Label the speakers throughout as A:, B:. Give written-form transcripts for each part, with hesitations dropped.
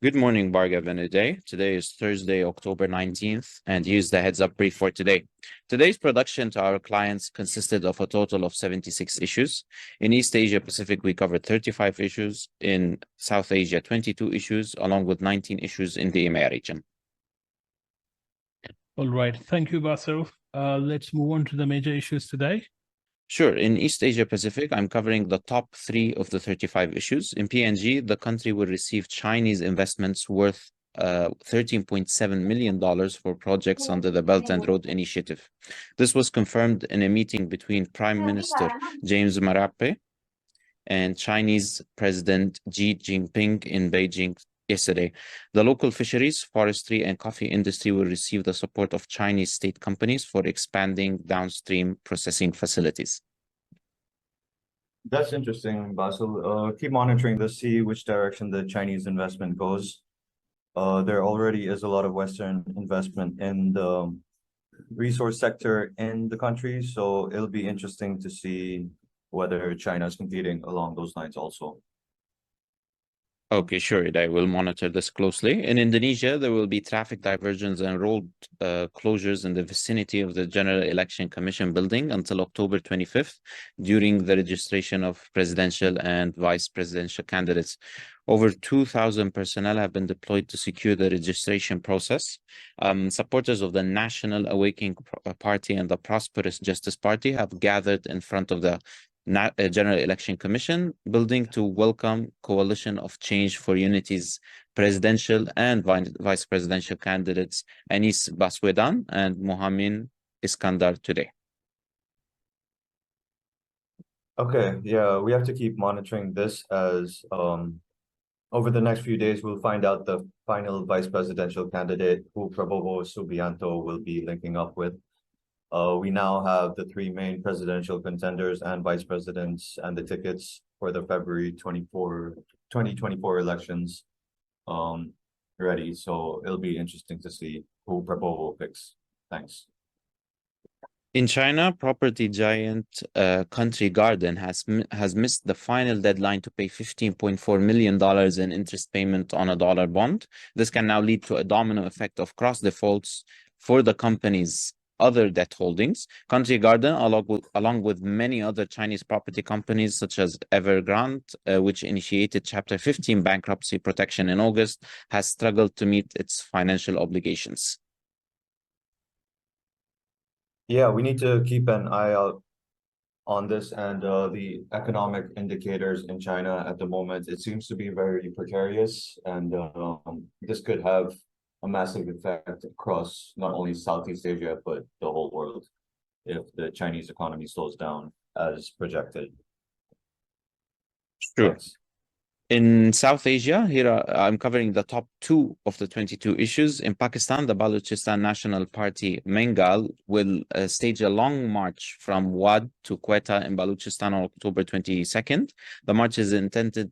A: Good morning, Bhargav and Uday. Today is Thursday, October 19th, and here's the heads up brief for today. Today's production to our clients consisted of a total of 76 issues. In East Asia Pacific, we covered 35 issues. In South Asia, 22 issues, along with 19 issues in the EMEA region.
B: All right. Thank you, Bassel. Let's move on to the major issues today.
A: Sure. In East Asia Pacific, I'm covering the top 3 of the 35 issues. In PNG, the country will receive Chinese investments worth $13.7 million for projects under the Belt and Road Initiative. This was confirmed in a meeting between Prime Minister James Marape and Chinese President Xi Jinping in Beijing yesterday. The local fisheries, forestry, and coffee industry will receive the support of Chinese state companies for expanding downstream processing facilities.
C: That's interesting, Basil. Keep monitoring this, see which direction the Chinese investment goes. There already is a lot of Western investment in the resource sector in the country, so it'll be interesting to see whether China is competing along those lines also.
A: Okay, sure. I will monitor this closely. In Indonesia, there will be traffic diversions and road closures in the vicinity of the General Election Commission building until October 25th during the registration of presidential and vice presidential candidates. Over 2,000 personnel have been deployed to secure the registration process. Supporters of the National Awakening Party and the Prosperous Justice Party have gathered in front of the General Election Commission building to welcome Coalition of Change for Unity's presidential and vice presidential candidates Anis Baswedan and Mohamed Iskandar today.
C: Okay, yeah, we have to keep monitoring this as over the next few days, we'll find out the final vice presidential candidate who Prabowo Subianto will be linking up with. We now have the 3 main presidential contenders and vice presidents and the tickets for the February 2024 elections ready. So it'll be interesting to see who Prabowo picks. Thanks.
A: In China, property giant Country Garden has missed the final deadline to pay $15.4 million in interest payment on a dollar bond. This can now lead to a domino effect of cross defaults for the company's other debt holdings. Country Garden, along with many other Chinese property companies such as Evergrande, which initiated Chapter 15 bankruptcy protection in August, has struggled to meet its financial obligations.
C: Yeah, we need to keep an eye out on this and the economic indicators in China at the moment. It seems to be very precarious, and this could have a massive effect across not only Southeast Asia, but the whole world if the Chinese economy slows down as projected.
A: Sure.
C: Thanks.
A: In South Asia, here I'm covering the top 2 of the 22 issues. In Pakistan, the Balochistan National Party Mengal will stage a long march from Wad to Quetta in Balochistan on October 22nd. The march is intended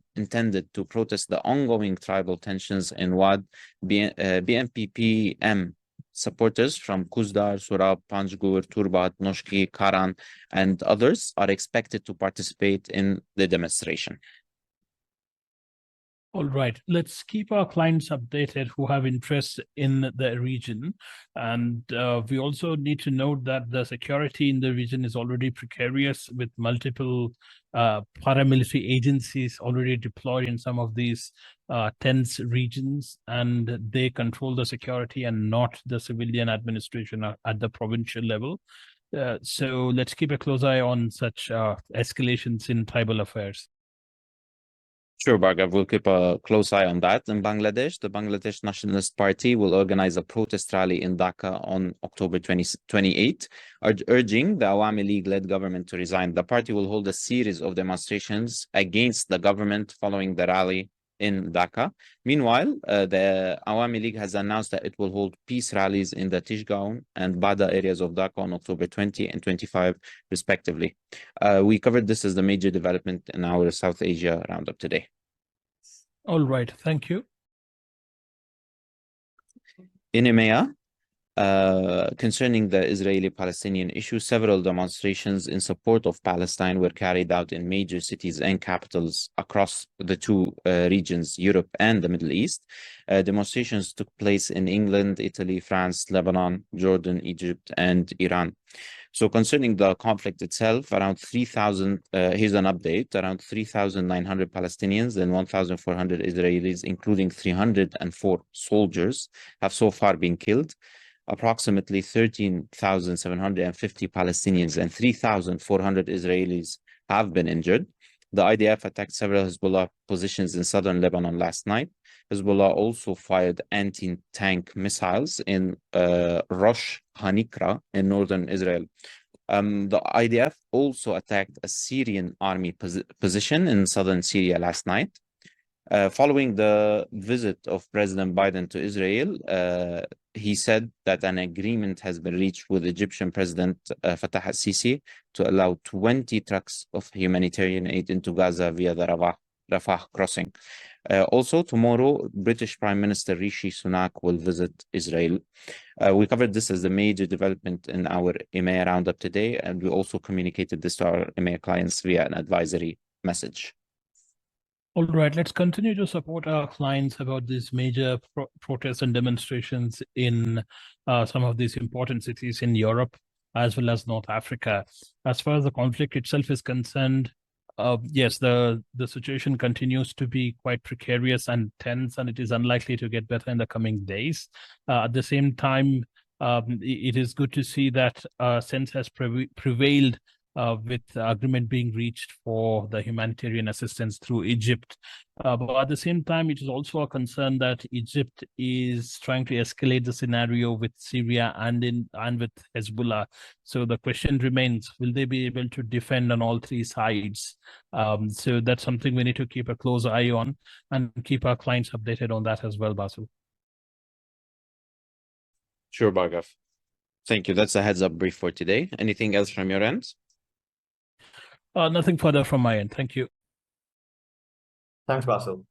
A: to protest the ongoing tribal tensions in Wad. BNPPM supporters from Kuzdar, Surab, Panjgur, Turbat, Noshki, Karan, and others are expected to participate in the demonstration.
B: All right, let's keep our clients updated who have interest in the region. And we also need to note that the security in the region is already precarious with multiple paramilitary agencies already deployed in some of these tense regions, and they control the security and not the civilian administration at the provincial level. So let's keep a close eye on such escalations in tribal affairs.
A: Sure, Bhargav, we'll keep a close eye on that. In Bangladesh, the Bangladesh Nationalist Party will organize a protest rally in Dhaka on October 28, urging the Awami League-led government to resign. The party will hold a series of demonstrations against the government following the rally in Dhaka. Meanwhile, the Awami League has announced that it will hold peace rallies in the Tishgaon and Bada areas of Dhaka on October 20 and 25, respectively. We covered this as the major development in our South Asia roundup today.
B: All right, thank you.
A: In EMEA, Concerning the Israeli-Palestinian issue, several demonstrations in support of Palestine were carried out in major cities and capitals across the two regions, Europe and the Middle East. Demonstrations took place in England, Italy, France, Lebanon, Jordan, Egypt, and Iran. So concerning the conflict itself, around 3,000, here's an update, around 3,900 Palestinians and 1,400 Israelis, including 304 soldiers, have so far been killed. Approximately 13,750 Palestinians and 3,400 Israelis have been injured. The IDF attacked several Hezbollah positions in southern Lebanon last night. Hezbollah also fired anti-tank missiles in Rosh Hanikra in northern Israel. The IDF also attacked a Syrian army position in southern Syria last night. Following the visit of President Biden to Israel, he said that an agreement has been reached with Egyptian President Fattah al-Sisi to allow 20 trucks of humanitarian aid into Gaza via the Rafah crossing. Also, tomorrow, British Prime Minister Rishi Sunak will visit Israel. We covered this as a major development in our EMEA roundup today, and we also communicated this to our EMEA clients via an advisory message.
B: All right, let's continue to support our clients about these major protests and demonstrations in some of these important cities in Europe, as well as North Africa. As far as the conflict itself is concerned, yes, the situation continues to be quite precarious and tense, and it is unlikely to get better in the coming days. At the same time, it is good to see that sense has prevailed with agreement being reached for the humanitarian assistance through Egypt. But at the same time, it is also a concern that Egypt is trying to escalate the scenario with Syria and with Hezbollah. So the question remains, will they be able to defend on all three sides? So that's something we need to keep a close eye on and keep our clients updated on that as well, Bassel.
A: Sure, Bhargav. Thank you. That's a heads up brief for today. Anything else from your end?
B: Nothing further from my end. Thank you.
C: Thanks, Bassel.